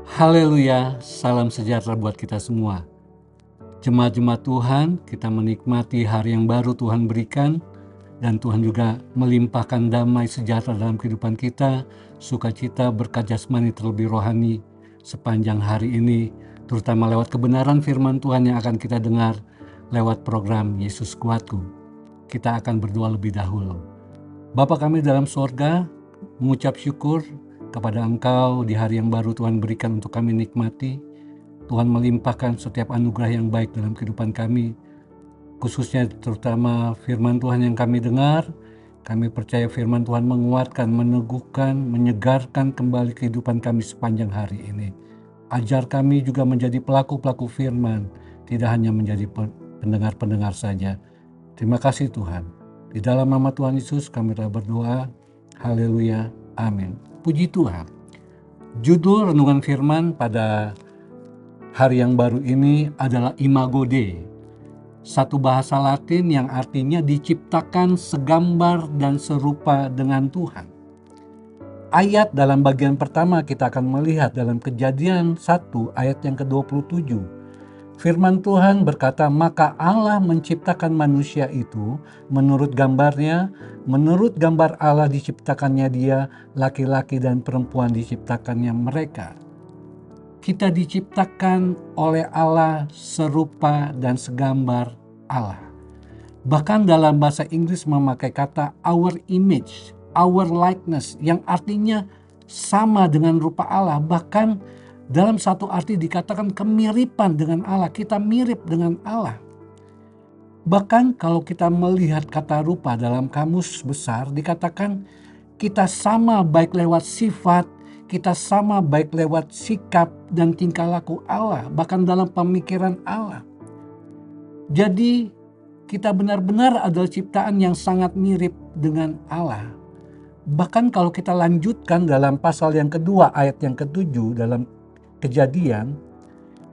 Haleluya, salam sejahtera buat kita semua. Jemaat-jemaat Tuhan, kita menikmati hari yang baru Tuhan berikan, dan Tuhan juga melimpahkan damai sejahtera dalam kehidupan kita, sukacita, berkat jasmani terlebih rohani sepanjang hari ini, terutama lewat kebenaran firman Tuhan yang akan kita dengar lewat program Yesus Kuatku. Kita akan berdoa lebih dahulu. Bapa kami dalam sorga, mengucap syukur kepada Engkau di hari yang baru Tuhan berikan untuk kami nikmati. Tuhan melimpahkan setiap anugerah yang baik dalam kehidupan kami, khususnya terutama firman Tuhan yang kami dengar. Kami percaya firman Tuhan menguatkan, meneguhkan, menyegarkan kembali kehidupan kami sepanjang hari ini. Ajar kami juga menjadi pelaku-pelaku firman, tidak hanya menjadi pendengar-pendengar saja. Terima kasih Tuhan. Di dalam nama Tuhan Yesus kami telah berdoa. Haleluya. Amin. Puji Tuhan. Judul renungan firman pada hari yang baru ini adalah Imago Dei. Satu bahasa Latin yang artinya diciptakan segambar dan serupa dengan Tuhan. Ayat dalam bagian pertama kita akan melihat dalam Kejadian 1 ayat yang ke-27. Firman Tuhan berkata, maka Allah menciptakan manusia itu menurut gambarnya, menurut gambar Allah diciptakannya dia, laki-laki dan perempuan diciptakannya mereka. Kita diciptakan oleh Allah serupa dan segambar Allah. Bahkan dalam bahasa Inggris memakai kata our image, our likeness, yang artinya sama dengan rupa Allah. Bahkan dalam satu arti dikatakan kemiripan dengan Allah, kita mirip dengan Allah. Bahkan kalau kita melihat kata rupa dalam kamus besar dikatakan kita sama baik lewat sifat, kita sama baik lewat sikap dan tingkah laku Allah, bahkan dalam pemikiran Allah. Jadi kita benar-benar adalah ciptaan yang sangat mirip dengan Allah. Bahkan kalau kita lanjutkan dalam pasal yang kedua ayat yang ke-7 dalam Kejadian,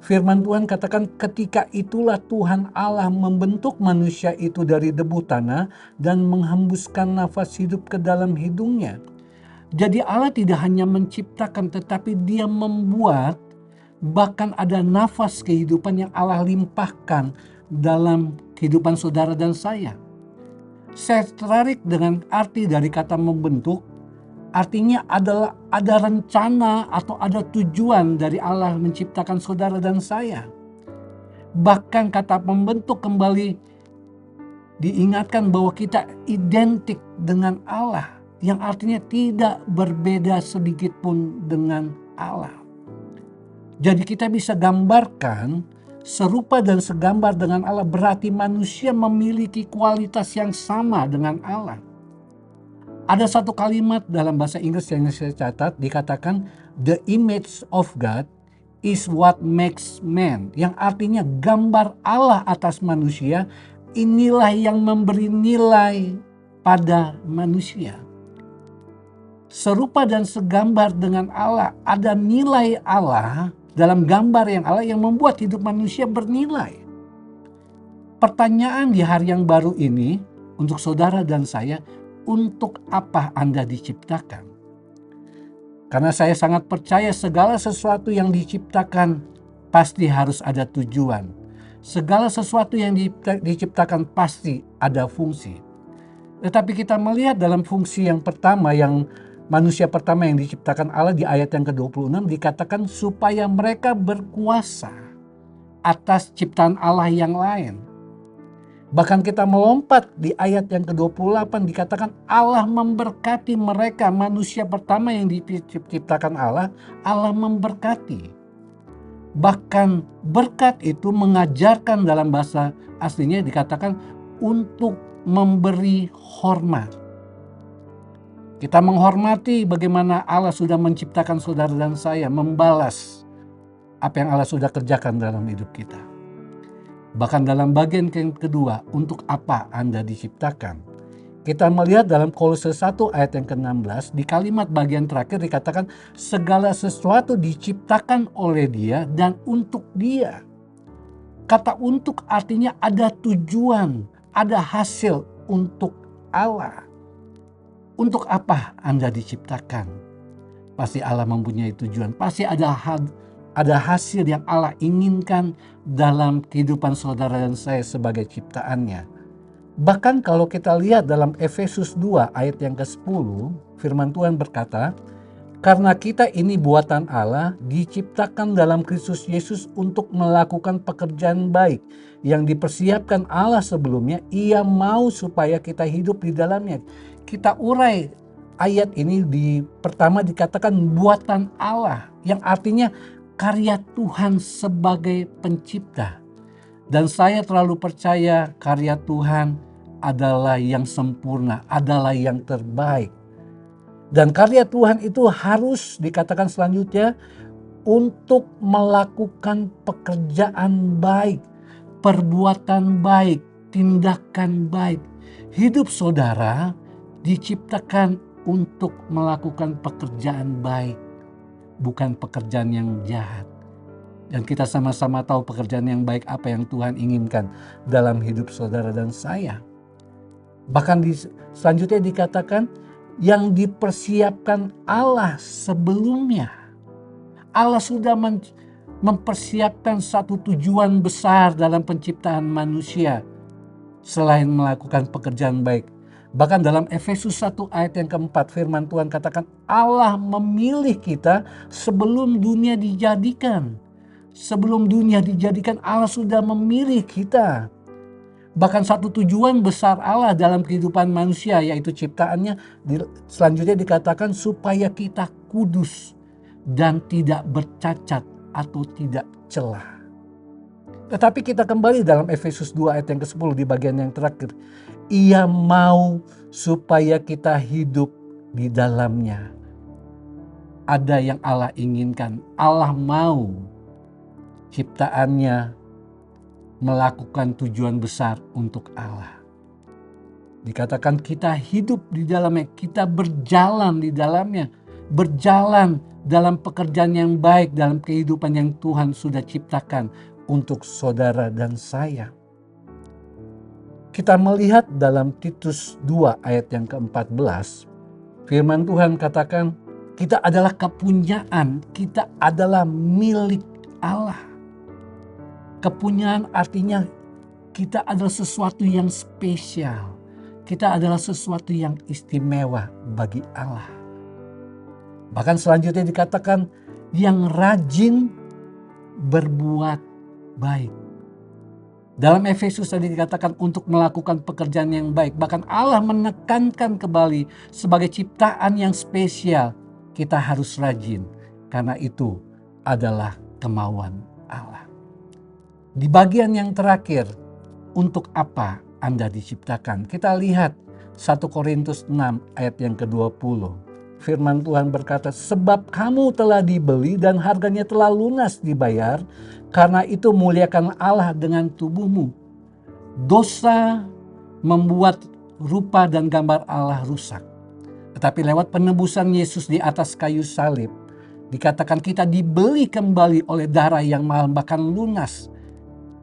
firman Tuhan katakan ketika itulah Tuhan Allah membentuk manusia itu dari debu tanah dan menghembuskan nafas hidup ke dalam hidungnya. Jadi Allah tidak hanya menciptakan tetapi dia membuat, bahkan ada nafas kehidupan yang Allah limpahkan dalam kehidupan saudara dan saya. Saya tertarik dengan arti dari kata membentuk. Artinya adalah ada rencana atau ada tujuan dari Allah menciptakan saudara dan saya. Bahkan kata membentuk kembali diingatkan bahwa kita identik dengan Allah, yang artinya tidak berbeda sedikit pun dengan Allah. Jadi kita bisa gambarkan serupa dan segambar dengan Allah, berarti manusia memiliki kualitas yang sama dengan Allah. Ada satu kalimat dalam bahasa Inggris yang saya catat, dikatakan the image of God is what makes man, yang artinya gambar Allah atas manusia, inilah yang memberi nilai pada manusia. Serupa dan segambar dengan Allah, ada nilai Allah dalam gambar yang Allah yang membuat hidup manusia bernilai. Pertanyaan di hari yang baru ini untuk saudara dan saya, untuk apa Anda diciptakan? Karena saya sangat percaya segala sesuatu yang diciptakan pasti harus ada tujuan. Segala sesuatu yang diciptakan pasti ada fungsi. Tetapi kita melihat dalam fungsi yang pertama, yang manusia pertama yang diciptakan Allah di ayat yang ke-26 dikatakan supaya mereka berkuasa atas ciptaan Allah yang lain. Bahkan kita melompat di ayat yang ke-28 dikatakan Allah memberkati mereka, manusia pertama yang diciptakan Allah memberkati. Bahkan berkat itu mengajarkan dalam bahasa aslinya dikatakan untuk memberi hormat. Kita menghormati bagaimana Allah sudah menciptakan saudara dan saya, membalas apa yang Allah sudah kerjakan dalam hidup kita. Bahkan dalam bagian yang kedua, untuk apa Anda diciptakan? Kita melihat dalam Kolose 1 ayat yang ke-16, di kalimat bagian terakhir dikatakan segala sesuatu diciptakan oleh Dia dan untuk Dia. Kata untuk artinya ada tujuan, ada hasil untuk Allah. Untuk apa Anda diciptakan? Pasti Allah mempunyai tujuan. Pasti ada hasil yang Allah inginkan dalam kehidupan saudara dan saya sebagai ciptaannya. Bahkan kalau kita lihat dalam Efesus 2 ayat yang ke-10, firman Tuhan berkata, karena kita ini buatan Allah, diciptakan dalam Kristus Yesus untuk melakukan pekerjaan baik yang dipersiapkan Allah sebelumnya. Ia mau supaya kita hidup di dalamnya. Kita urai ayat ini pertama dikatakan buatan Allah, yang artinya karya Tuhan sebagai pencipta. Dan saya terlalu percaya karya Tuhan adalah yang sempurna, adalah yang terbaik. Dan karya Tuhan itu harus dikatakan selanjutnya untuk melakukan pekerjaan baik, perbuatan baik, tindakan baik. Hidup saudara diciptakan untuk melakukan pekerjaan baik, bukan pekerjaan yang jahat. Dan kita sama-sama tahu pekerjaan yang baik apa yang Tuhan inginkan dalam hidup saudara dan saya. Bahkan selanjutnya dikatakan yang dipersiapkan Allah sebelumnya. Allah sudah mempersiapkan satu tujuan besar dalam penciptaan manusia selain melakukan pekerjaan baik. Bahkan dalam Efesus 1 ayat yang keempat firman Tuhan katakan Allah memilih kita sebelum dunia dijadikan. Sebelum dunia dijadikan Allah sudah memilih kita. Bahkan satu tujuan besar Allah dalam kehidupan manusia yaitu ciptaannya selanjutnya dikatakan supaya kita kudus dan tidak bercacat atau tidak celah. Tetapi kita kembali dalam Efesus 2 ayat yang ke-10 di bagian yang terakhir. Ia mau supaya kita hidup di dalamnya. Ada yang Allah inginkan. Allah mau ciptaannya melakukan tujuan besar untuk Allah. Dikatakan kita hidup di dalamnya, kita berjalan di dalamnya, berjalan dalam pekerjaan yang baik, dalam kehidupan yang Tuhan sudah ciptakan untuk saudara dan saya. Kita melihat dalam Titus 2 ayat yang ke-14, firman Tuhan katakan kita adalah kepunyaan, kita adalah milik Allah. Kepunyaan artinya kita adalah sesuatu yang spesial. Kita adalah sesuatu yang istimewa bagi Allah. Bahkan selanjutnya dikatakan yang rajin berbuat baik. Dalam Efesus tadi dikatakan untuk melakukan pekerjaan yang baik. Bahkan Allah menekankan kembali sebagai ciptaan yang spesial. Kita harus rajin karena itu adalah kemauan Allah. Di bagian yang terakhir, untuk apa Anda diciptakan? Kita lihat 1 Korintus 6 ayat yang ke-20. Firman Tuhan berkata, sebab kamu telah dibeli dan harganya telah lunas dibayar, karena itu muliakan Allah dengan tubuhmu. Dosa membuat rupa dan gambar Allah rusak. Tetapi lewat penebusan Yesus di atas kayu salib, dikatakan kita dibeli kembali oleh darah yang mahal bahkan lunas.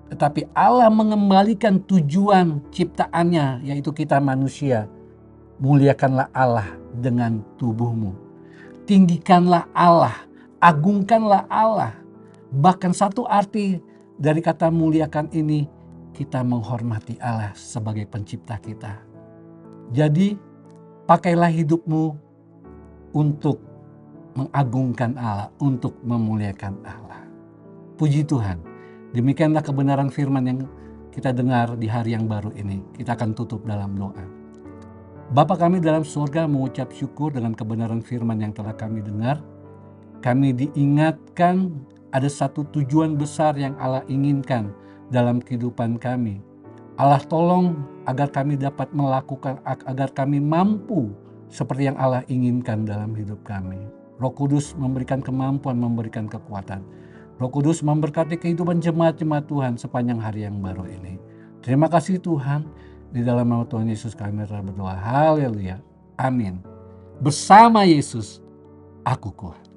Tetapi Allah mengembalikan tujuan ciptaannya, yaitu kita manusia. Muliakanlah Allah dengan tubuhmu. Tinggikanlah Allah, agungkanlah Allah. Bahkan satu arti dari kata muliakan ini, kita menghormati Allah sebagai pencipta kita. Jadi, pakailah hidupmu untuk mengagungkan Allah, untuk memuliakan Allah. Puji Tuhan. Demikianlah kebenaran firman yang kita dengar di hari yang baru ini. Kita akan tutup dalam doa. Bapa kami dalam surga mengucap syukur dengan kebenaran firman yang telah kami dengar. Kami diingatkan ada satu tujuan besar yang Allah inginkan dalam kehidupan kami. Allah tolong agar kami dapat melakukan, agar kami mampu seperti yang Allah inginkan dalam hidup kami. Roh Kudus memberikan kemampuan, memberikan kekuatan. Roh Kudus memberkati kehidupan jemaat-jemaat Tuhan sepanjang hari yang baru ini. Terima kasih Tuhan. Di dalam nama Tuhan Yesus kami berdoa. Haleluya. Amin. Bersama Yesus, aku kuat.